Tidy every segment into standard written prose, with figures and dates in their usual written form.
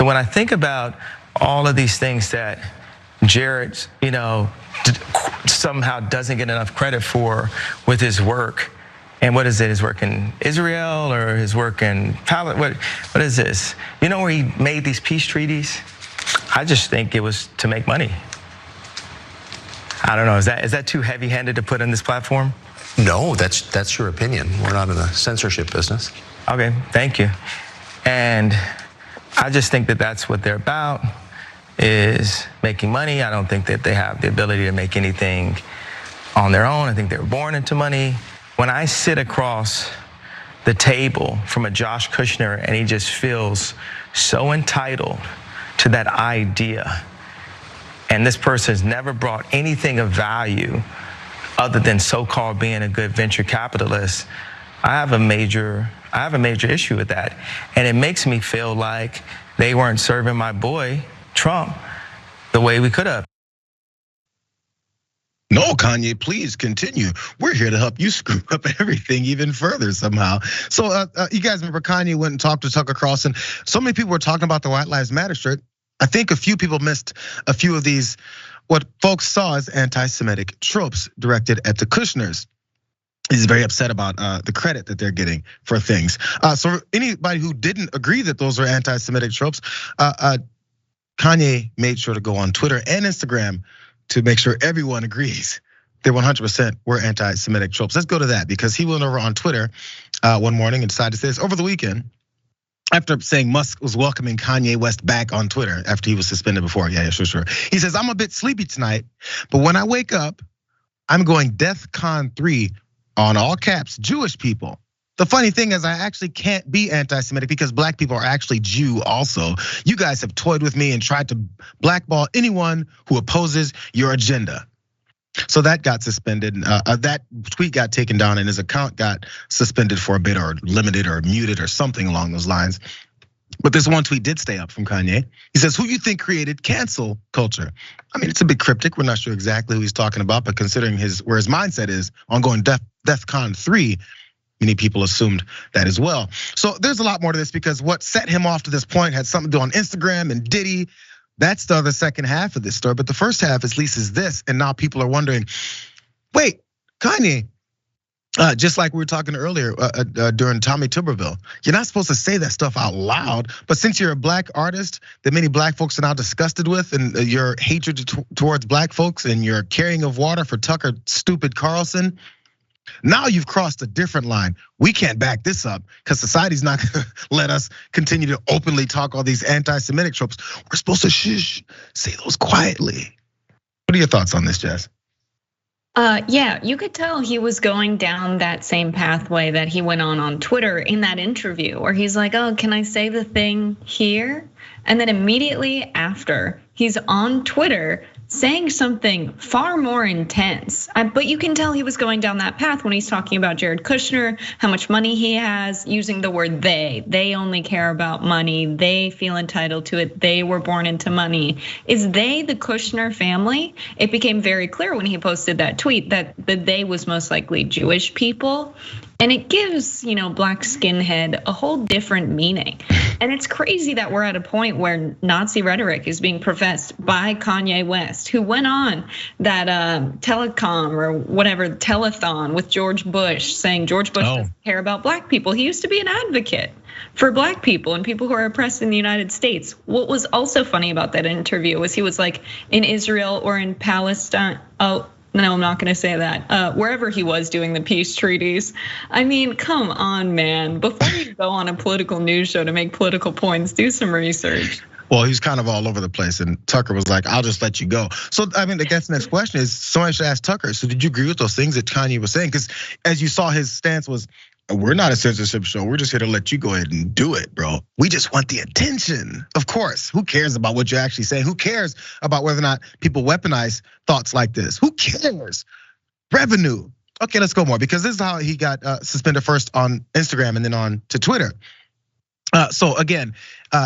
when I think about all of these things that Jared, somehow doesn't get enough credit for with his work, and what is it? His work in Israel or his work in Palestine? What is this? You know where he made these peace treaties? I just think it was to make money. I don't know. Is that too heavy-handed to put on this platform? No, that's your opinion. We're not in the censorship business. Okay, thank you. And I just think that that's what they're about, is making money. I don't think that they have the ability to make anything on their own. I think they were born into money. When I sit across the table from a Josh Kushner and he just feels so entitled to that idea, and this person has never brought anything of value other than so-called being a good venture capitalist, I have a major issue with that. And it makes me feel like they weren't serving my boy, Trump, the way we could have. No, Kanye, please continue. We're here to help you screw up everything even further somehow. So you guys remember Kanye went and talked to Tucker Carlson. So many people were talking about the White Lives Matter shirt. I think a few people missed a few of these, what folks saw as anti-Semitic tropes directed at the Kushners. He's very upset about the credit that they're getting for things. So anybody who didn't agree that those were anti-Semitic tropes, Kanye made sure to go on Twitter and Instagram to make sure everyone agrees they 100% were anti-Semitic tropes. Let's go to that, because he went over on Twitter one morning and decided to say this over the weekend, after saying Musk was welcoming Kanye West back on Twitter after he was suspended before. Yeah, sure. He says, I'm a bit sleepy tonight, but when I wake up, I'm going DEFCON 3 on all caps, Jewish people. The funny thing is I actually can't be anti-Semitic because black people are actually Jew also. You guys have toyed with me and tried to blackball anyone who opposes your agenda. So that got suspended. That tweet got taken down and his account got suspended for a bit, or limited or muted or something along those lines. But this one tweet did stay up from Kanye. He says, who you think created cancel culture? I mean, it's a bit cryptic. We're not sure exactly who he's talking about, but considering where his mindset is on going DEFCON 3, many people assumed that as well. So there's a lot more to this, because what set him off to this point had something to do on Instagram and Diddy. That's the second half of this story. But the first half, at least, is this. And now people are wondering, wait, Kanye, just like we were talking earlier during Tommy Tuberville, you're not supposed to say that stuff out loud. But since you're a black artist that many black folks are now disgusted with, and your hatred towards black folks and your carrying of water for Tucker stupid Carlson, now you've crossed a different line. We can't back this up because society's not gonna let us continue to openly talk all these anti-Semitic tropes. We're supposed to say those quietly. What are your thoughts on this, Jess? Yeah, you could tell he was going down that same pathway that he went on Twitter in that interview, where he's like, oh, can I say the thing here? And then immediately after, he's on Twitter saying something far more intense. But you can tell he was going down that path when he's talking about Jared Kushner, how much money he has, using the word they. They only care about money. They feel entitled to it. They were born into money. Is they the Kushner family? It became very clear when he posted that tweet that the they was most likely Jewish people. And it gives, black skinhead a whole different meaning. And it's crazy that we're at a point where Nazi rhetoric is being professed by Kanye West, who went on that telecom or whatever telethon with George Bush, saying George Bush doesn't care about black people. He used to be an advocate for black people and people who are oppressed in the United States. What was also funny about that interview was he was like, in Israel or in Palestine. Oh, no, I'm not gonna say that. Wherever he was doing the peace treaties. I mean, come on, man. Before you go on a political news show to make political points, do some research. Well, he's kind of all over the place, and Tucker was like, I'll just let you go. So, I mean, I guess the next question is, somebody should ask Tucker, so did you agree with those things that Kanye was saying? Because as you saw, his stance was, we're not a censorship show. We're just here to let you go ahead and do it, bro. We just want the attention. Of course, who cares about what you're actually saying? Who cares about whether or not people weaponize thoughts like this? Who cares? Revenue. Okay, let's go more, because this is how he got suspended first on Instagram and then on to Twitter. So again,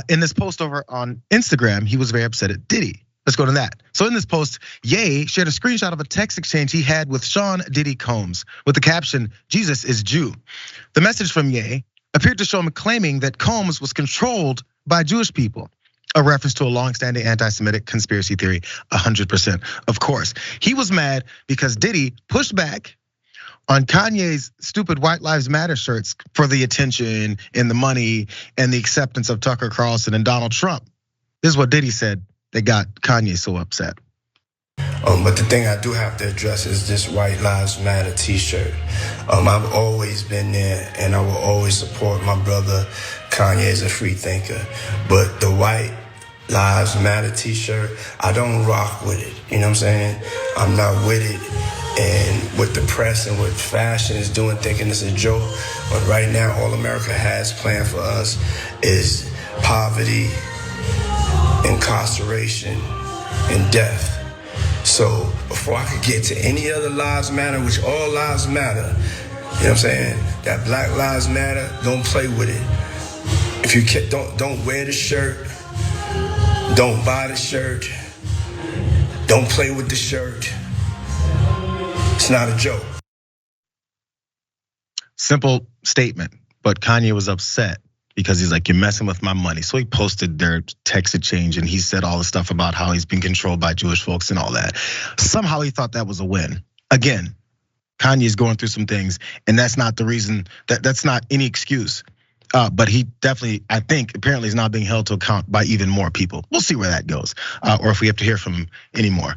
in this post over on Instagram, he was very upset at Diddy. Let's go to that. So in this post, Ye shared a screenshot of a text exchange he had with Sean Diddy Combs with the caption, Jesus is Jew. The message from Ye appeared to show him claiming that Combs was controlled by Jewish people. a reference to a long-standing anti-Semitic conspiracy theory, 100%. Of course, he was mad because Diddy pushed back on Kanye's stupid White Lives Matter shirts for the attention and the money and the acceptance of Tucker Carlson and Donald Trump. This is what Diddy said that got Kanye so upset. But the thing I do have to address is this White Lives Matter t-shirt. I've always been there and I will always support my brother Kanye as a free thinker. But the White Lives Matter t-shirt, I don't rock with it. You know what I'm saying? I'm not with it. And what the press and what fashion is doing, thinking it's a joke. But right now, all America has planned for us is poverty, incarceration, and death. So before I could get to any other lives matter, which all lives matter, you know what I'm saying? That Black Lives Matter, don't play with it. If you don't wear the shirt, don't buy the shirt, don't play with the shirt. It's not a joke. Simple statement, but Kanye was upset because he's like, you're messing with my money. So he posted their text exchange and he said all the stuff about how he's been controlled by Jewish folks and all that. Somehow he thought that was a win. Again, Kanye's going through some things and that's not the reason, that's not any excuse. But he definitely, I think, apparently is not being held to account by even more people. We'll see where that goes, or if we have to hear from him anymore.